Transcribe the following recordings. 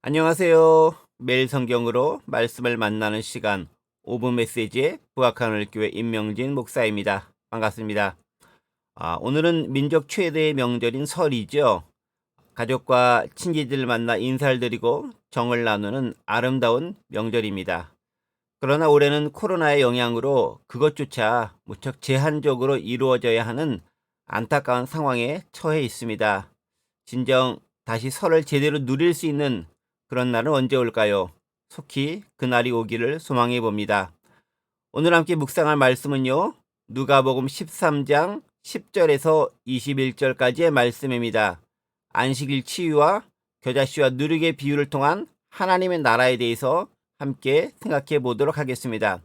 안녕하세요. 매일 성경으로 말씀을 만나는 시간 5분 메시지의 부학하늘교회 임명진 목사입니다. 반갑습니다. 오늘은 민족 최대의 명절인 설이죠. 가족과 친지들 만나 인사를 드리고 정을 나누는 아름다운 명절입니다. 그러나 올해는 코로나의 영향으로 그것조차 무척 제한적으로 이루어져야 하는 안타까운 상황에 처해 있습니다. 진정 다시 설을 제대로 누릴 수 있는 그런 날은 언제 올까요? 속히 그날이 오기를 소망해 봅니다. 오늘 함께 묵상할 말씀은요. 누가복음 13장 10절에서 21절까지의 말씀입니다. 안식일 치유와 겨자씨와 누룩의 비유를 통한 하나님의 나라에 대해서 함께 생각해 보도록 하겠습니다.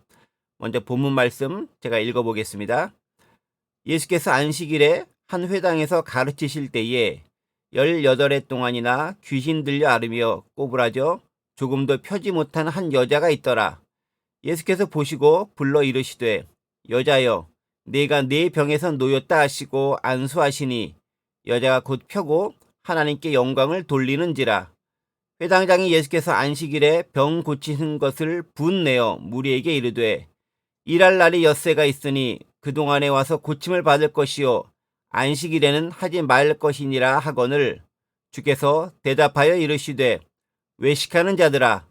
먼저 본문 말씀 제가 읽어보겠습니다. 예수께서 안식일에 한 회당에서 가르치실 때에 18해 동안이나 귀신 들려 앓으며 꼬부라져 조금도 펴지 못한 한 여자가 있더라. 예수께서 보시고 불러 이르시되 여자여 네가 네 병에서 놓였다 하시고 안수하시니 여자가 곧 펴고 하나님께 영광을 돌리는지라. 회당장이 예수께서 안식일에 병 고치신 것을 분내어 무리에게 이르되 일할 날이 엿새가 있으니 그동안에 와서 고침을 받을 것이요 안식일에는 하지 말 것이니라 하거늘 주께서 대답하여 이르시되 외식하는 자들아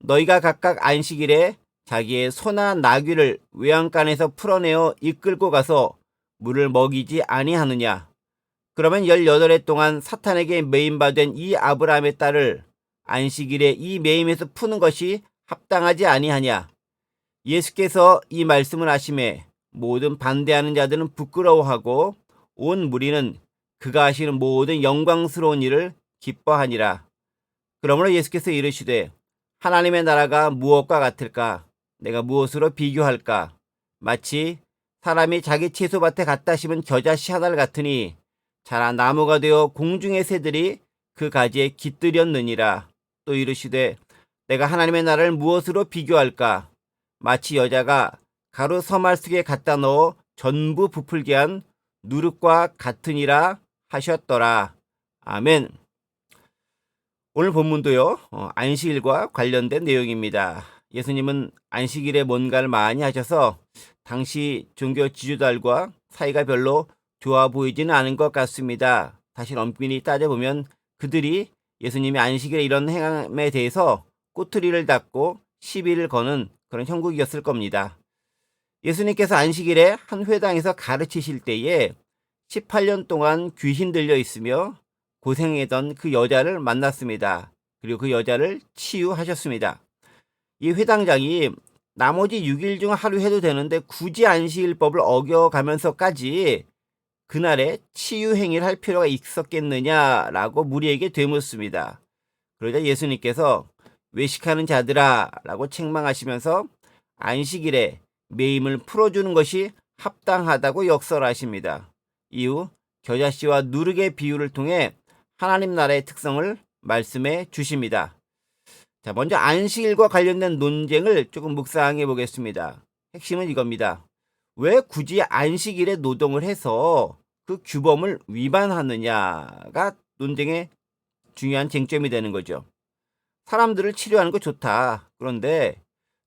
너희가 각각 안식일에 자기의 소나 나귀를 외양간에서 풀어내어 이끌고 가서 물을 먹이지 아니하느냐. 그러면 18해 동안 사탄에게 매임받은 이 아브라함의 딸을 안식일에 이 매임에서 푸는 것이 합당하지 아니하냐. 예수께서 이 말씀을 하심에 모든 반대하는 자들은 부끄러워하고 온 무리는 그가 하시는 모든 영광스러운 일을 기뻐하니라. 그러므로 예수께서 이르시되 하나님의 나라가 무엇과 같을까? 내가 무엇으로 비교할까? 마치 사람이 자기 채소밭에 갖다 심은 겨자씨 하나를 같으니 자라 나무가 되어 공중의 새들이 그 가지에 깃들였느니라. 또 이르시되 내가 하나님의 나라를 무엇으로 비교할까? 마치 여자가 가루 서말 속에 갖다 넣어 전부 부풀게 한 누룩과 같으니라 하셨더라. 아멘. 오늘 본문도요. 안식일과 관련된 내용입니다. 예수님은 안식일에 뭔가를 많이 하셔서 당시 종교 지도자들과 사이가 별로 좋아 보이지는 않은 것 같습니다. 사실 엄밀히 따져보면 그들이 예수님이 안식일에 이런 행함에 대해서 꼬투리를 잡고 시비를 거는 그런 형국이었을 겁니다. 예수님께서 안식일에 한 회당에서 가르치실 때에 18년 동안 귀신 들려 있으며 고생하던 그 여자를 만났습니다. 그리고 그 여자를 치유하셨습니다. 이 회당장이 나머지 6일 중 하루 해도 되는데 굳이 안식일법을 어겨가면서까지 그날에 치유 행위를 할 필요가 있었겠느냐라고 무리에게 되묻습니다. 그러자 예수님께서 외식하는 자들아 라고 책망하시면서 안식일에 매임을 풀어주는 것이 합당하다고 역설하십니다. 이후 겨자씨와 누룩의 비유를 통해 하나님 나라의 특성을 말씀해 주십니다. 자, 먼저 안식일과 관련된 논쟁을 조금 묵상해 보겠습니다. 핵심은 이겁니다. 왜 굳이 안식일에 노동을 해서 그 규범을 위반하느냐가 논쟁의 중요한 쟁점이 되는 거죠. 사람들을 치료하는 거 좋다. 그런데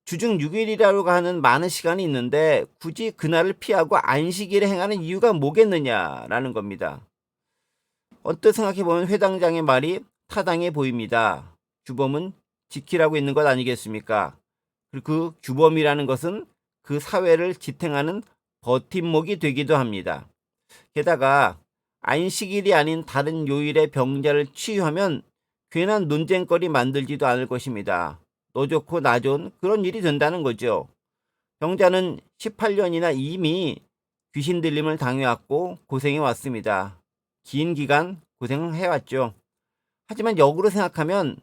주중 6일이라고 하는 많은 시간이 있는데 굳이 그날을 피하고 안식일에 행하는 이유가 뭐겠느냐라는 겁니다. 언뜻 생각해보면 회당장의 말이 타당해 보입니다. 규범은 지키라고 있는 것 아니겠습니까? 그리고 그 규범이라는 것은 그 사회를 지탱하는 버팀목이 되기도 합니다. 게다가 안식일이 아닌 다른 요일에 병자를 치유하면 괜한 논쟁거리 만들지도 않을 것입니다. 너 좋고 나 좋은 그런 일이 된다는 거죠. 병자는 18년이나 이미 귀신 들림을 당해왔고 고생해 왔습니다. 긴 기간 고생을 해왔죠. 하지만 역으로 생각하면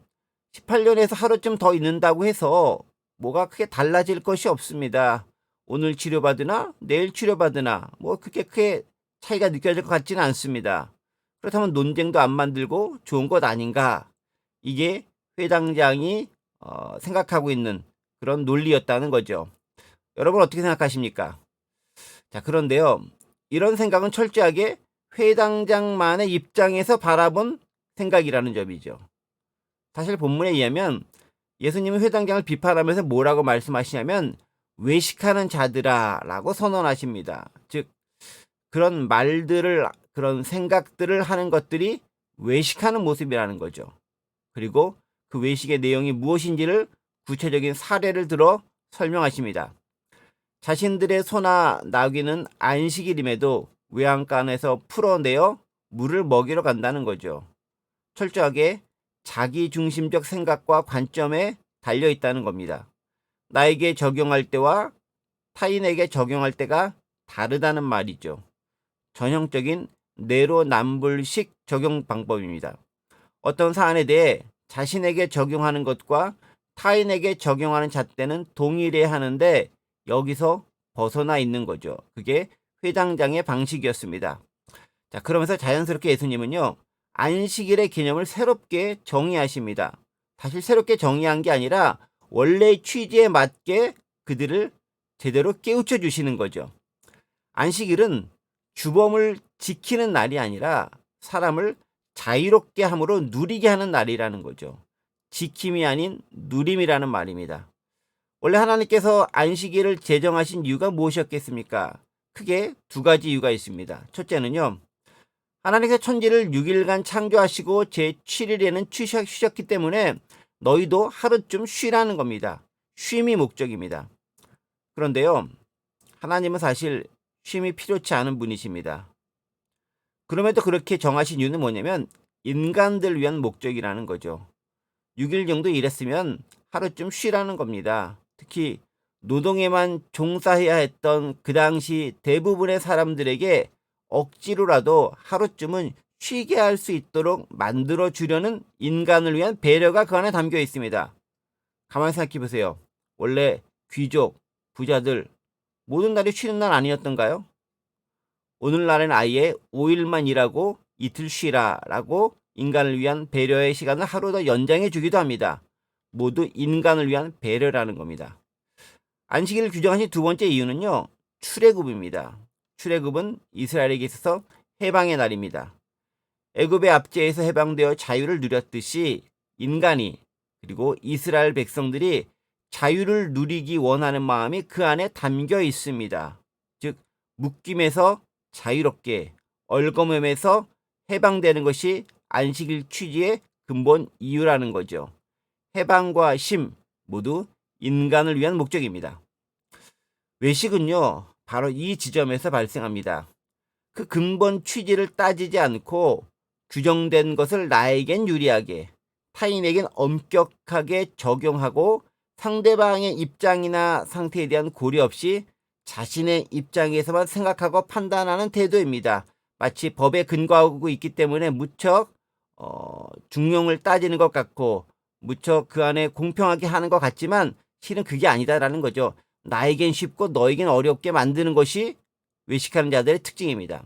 18년에서 하루쯤 더 있는다고 해서 뭐가 크게 달라질 것이 없습니다. 오늘 치료받으나 내일 치료받으나 뭐 그렇게 크게 차이가 느껴질 것 같지는 않습니다. 그렇다면 논쟁도 안 만들고 좋은 것 아닌가? 이게 회당장이 생각하고 있는 그런 논리였다는 거죠. 여러분 어떻게 생각하십니까? 자, 그런데요. 이런 생각은 철저하게 회당장만의 입장에서 바라본 생각이라는 점이죠. 사실 본문에 의하면 예수님은 회당장을 비판하면서 뭐라고 말씀하시냐면 외식하는 자들아라고 선언하십니다. 즉 그런 말들을 그런 생각들을 하는 것들이 외식하는 모습이라는 거죠. 그리고 그 외식의 내용이 무엇인지를 구체적인 사례를 들어 설명하십니다. 자신들의 소나 나귀는 안식일임에도 외양간에서 풀어내어 물을 먹이러 간다는 거죠. 철저하게 자기 중심적 생각과 관점에 달려 있다는 겁니다. 나에게 적용할 때와 타인에게 적용할 때가 다르다는 말이죠. 전형적인 내로남불식 적용 방법입니다. 어떤 사안에 대해 자신에게 적용하는 것과 타인에게 적용하는 잣대는 동일해야 하는데 여기서 벗어나 있는 거죠. 그게 회당장의 방식이었습니다. 자, 그러면서 자연스럽게 예수님은요, 안식일의 개념을 새롭게 정의하십니다. 사실 새롭게 정의한 게 아니라 원래의 취지에 맞게 그들을 제대로 깨우쳐 주시는 거죠. 안식일은 주범을 지키는 날이 아니라 사람을 자유롭게 함으로 누리게 하는 날이라는 거죠. 지킴이 아닌 누림이라는 말입니다. 원래 하나님께서 안식일을 제정하신 이유가 무엇이었겠습니까? 크게 두 가지 이유가 있습니다. 첫째는요, 하나님께서 천지를 6일간 창조하시고 제7일에는 쉬셨기 때문에 너희도 하루쯤 쉬라는 겁니다. 쉼이 목적입니다. 그런데요, 하나님은 사실 쉼이 필요치 않은 분이십니다. 그럼에도 그렇게 정하신 이유는 뭐냐면 인간들 위한 목적이라는 거죠. 6일 정도 일했으면 하루쯤 쉬라는 겁니다. 특히 노동에만 종사해야 했던 그 당시 대부분의 사람들에게 억지로라도 하루쯤은 쉬게 할 수 있도록 만들어 주려는 인간을 위한 배려가 그 안에 담겨 있습니다. 가만히 생각해 보세요. 원래 귀족, 부자들 모든 날이 쉬는 날 아니었던가요? 오늘날엔 아예 5일만 일하고 이틀 쉬라라고 인간을 위한 배려의 시간을 하루 더 연장해 주기도 합니다. 모두 인간을 위한 배려라는 겁니다. 안식일을 규정하신 두 번째 이유는요, 출애굽입니다. 출애굽은 이스라엘에게 있어서 해방의 날입니다. 애굽의 압제에서 해방되어 자유를 누렸듯이 인간이 그리고 이스라엘 백성들이 자유를 누리기 원하는 마음이 그 안에 담겨 있습니다. 즉 묶임에서 자유롭게, 얼거픔에서 해방되는 것이 안식일 취지의 근본 이유라는 거죠. 해방과 쉼 모두 인간을 위한 목적입니다. 외식은요, 바로 이 지점에서 발생합니다. 그 근본 취지를 따지지 않고 규정된 것을 나에겐 유리하게, 타인에겐 엄격하게 적용하고 상대방의 입장이나 상태에 대한 고려 없이 자신의 입장에서만 생각하고 판단하는 태도입니다. 마치 법에 근거하고 있기 때문에 무척 중용을 따지는 것 같고 무척 그 안에 공평하게 하는 것 같지만 실은 그게 아니다라는 거죠. 나에겐 쉽고 너에겐 어렵게 만드는 것이 외식하는 자들의 특징입니다.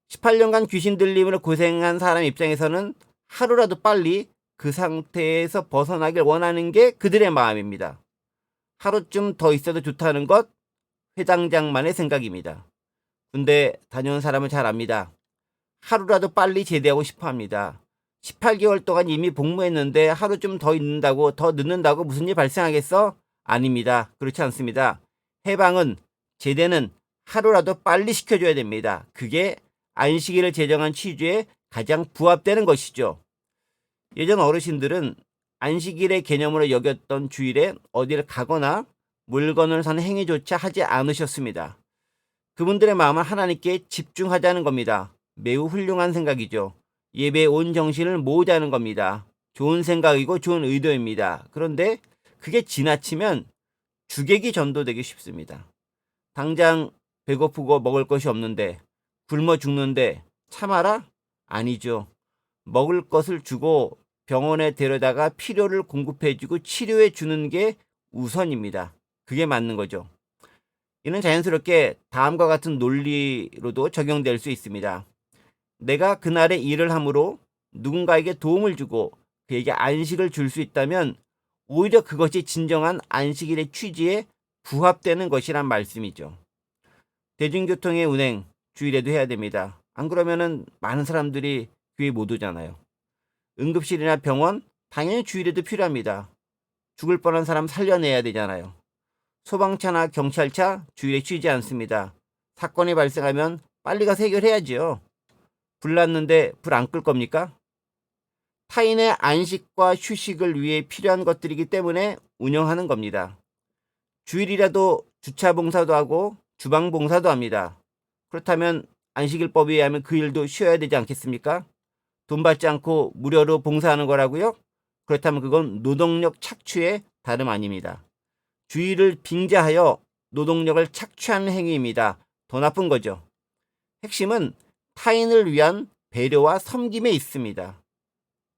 18년간 귀신 들림으로 고생한 사람 입장에서는 하루라도 빨리 그 상태에서 벗어나길 원하는 게 그들의 마음입니다. 하루쯤 더 있어도 좋다는 것 회당장만의 생각입니다. 군대 다녀온 사람은 잘 압니다. 하루라도 빨리 제대하고 싶어 합니다. 18개월 동안 이미 복무했는데 하루쯤 더 있는다고 더 늦는다고 무슨 일 발생하겠어? 아닙니다. 그렇지 않습니다. 해방은 제대는 하루라도 빨리 시켜줘야 됩니다. 그게 안식일을 제정한 취지에 가장 부합되는 것이죠. 예전 어르신들은 안식일의 개념으로 여겼던 주일에 어디를 가거나 물건을 사는 행위조차 하지 않으셨습니다. 그분들의 마음은 하나님께 집중하자는 겁니다. 매우 훌륭한 생각이죠. 예배에 온 정신을 모으자는 겁니다. 좋은 생각이고 좋은 의도입니다. 그런데 그게 지나치면 주객이 전도되기 쉽습니다. 당장 배고프고 먹을 것이 없는데 굶어 죽는데 참아라? 아니죠. 먹을 것을 주고 병원에 데려다가 필요를 공급해주고 치료해 주는 게 우선입니다. 그게 맞는 거죠. 이는 자연스럽게 다음과 같은 논리로도 적용될 수 있습니다. 내가 그날에 일을 함으로 누군가에게 도움을 주고 그에게 안식을 줄 수 있다면 오히려 그것이 진정한 안식일의 취지에 부합되는 것이란 말씀이죠. 대중교통의 운행 주일에도 해야 됩니다. 안 그러면은 많은 사람들이 교회 못 오잖아요. 응급실이나 병원 당연히 주일에도 필요합니다. 죽을 뻔한 사람 살려내야 되잖아요. 소방차나 경찰차 주일에 쉬지 않습니다. 사건이 발생하면 빨리 가서 해결해야지요. 불 났는데 불 안 끌 겁니까? 타인의 안식과 휴식을 위해 필요한 것들이기 때문에 운영하는 겁니다. 주일이라도 주차 봉사도 하고 주방 봉사도 합니다. 그렇다면 안식일법에 의하면 그 일도 쉬어야 되지 않겠습니까? 돈 받지 않고 무료로 봉사하는 거라고요? 그렇다면 그건 노동력 착취의 다름 아닙니다. 주의를 빙자하여 노동력을 착취하는 행위입니다. 더 나쁜 거죠. 핵심은 타인을 위한 배려와 섬김에 있습니다.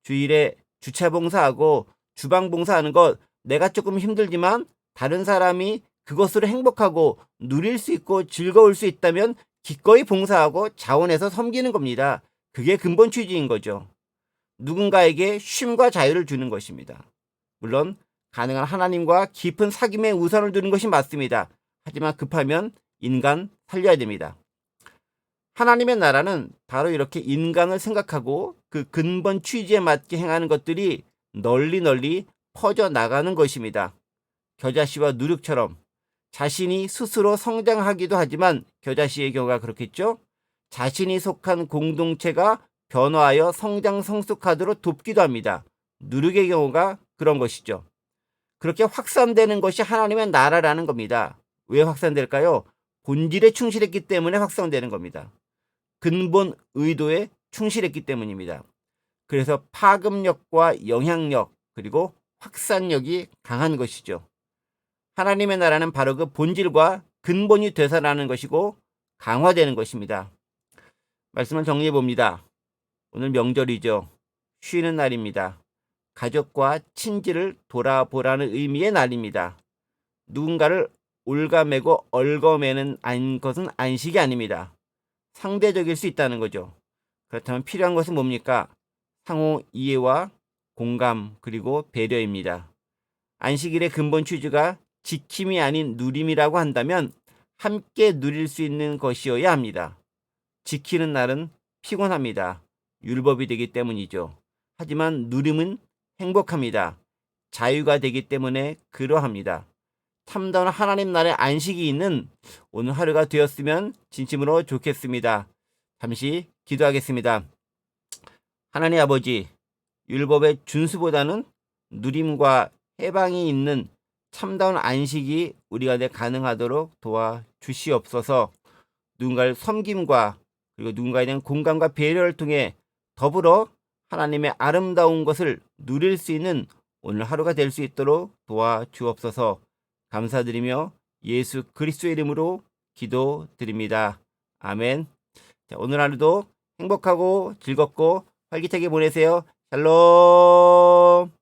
주일에 주차 봉사하고 주방 봉사하는 것 내가 조금 힘들지만 다른 사람이 그것으로 행복하고 누릴 수 있고 즐거울 수 있다면 기꺼이 봉사하고 자원해서 섬기는 겁니다. 그게 근본 취지인 거죠. 누군가에게 쉼과 자유를 주는 것입니다. 물론 가능한 하나님과 깊은 사귐에 우선을 두는 것이 맞습니다. 하지만 급하면 인간 살려야 됩니다. 하나님의 나라는 바로 이렇게 인간을 생각하고 그 근본 취지에 맞게 행하는 것들이 널리 퍼져나가는 것입니다. 겨자씨와 누룩처럼 자신이 스스로 성장하기도 하지만 겨자씨의 경우가 그렇겠죠. 자신이 속한 공동체가 변화하여 성장 성숙하도록 돕기도 합니다. 누룩의 경우가 그런 것이죠. 그렇게 확산되는 것이 하나님의 나라라는 겁니다. 왜 확산될까요? 본질에 충실했기 때문에 확산되는 겁니다. 근본 의도에 충실했기 때문입니다. 그래서 파급력과 영향력 그리고 확산력이 강한 것이죠. 하나님의 나라는 바로 그 본질과 근본이 되살아나는 것이고 강화되는 것입니다. 말씀을 정리해 봅니다. 오늘 명절이죠. 쉬는 날입니다. 가족과 친지를 돌아보라는 의미의 날입니다. 누군가를 올가매고 얽어매는 것은 안식이 아닙니다. 상대적일 수 있다는 거죠. 그렇다면 필요한 것은 뭡니까? 상호 이해와 공감 그리고 배려입니다. 안식일의 근본 취지가 지킴이 아닌 누림이라고 한다면 함께 누릴 수 있는 것이어야 합니다. 지키는 날은 피곤합니다. 율법이 되기 때문이죠. 하지만 누림은 행복합니다. 자유가 되기 때문에 그러합니다. 참다운 하나님 나라의 안식이 있는 오늘 하루가 되었으면 진심으로 좋겠습니다. 잠시 기도하겠습니다. 하나님 아버지, 율법의 준수보다는 누림과 해방이 있는 참다운 안식이 우리가 가능하도록 도와주시옵소서. 누군가를 섬김과 그리고 누군가에 대한 공감과 배려를 통해 더불어 하나님의 아름다운 것을 누릴 수 있는 오늘 하루가 될 수 있도록 도와주옵소서. 감사드리며 예수 그리스도의 이름으로 기도드립니다. 아멘. 자, 오늘 하루도 행복하고 즐겁고 활기차게 보내세요. 샬롬.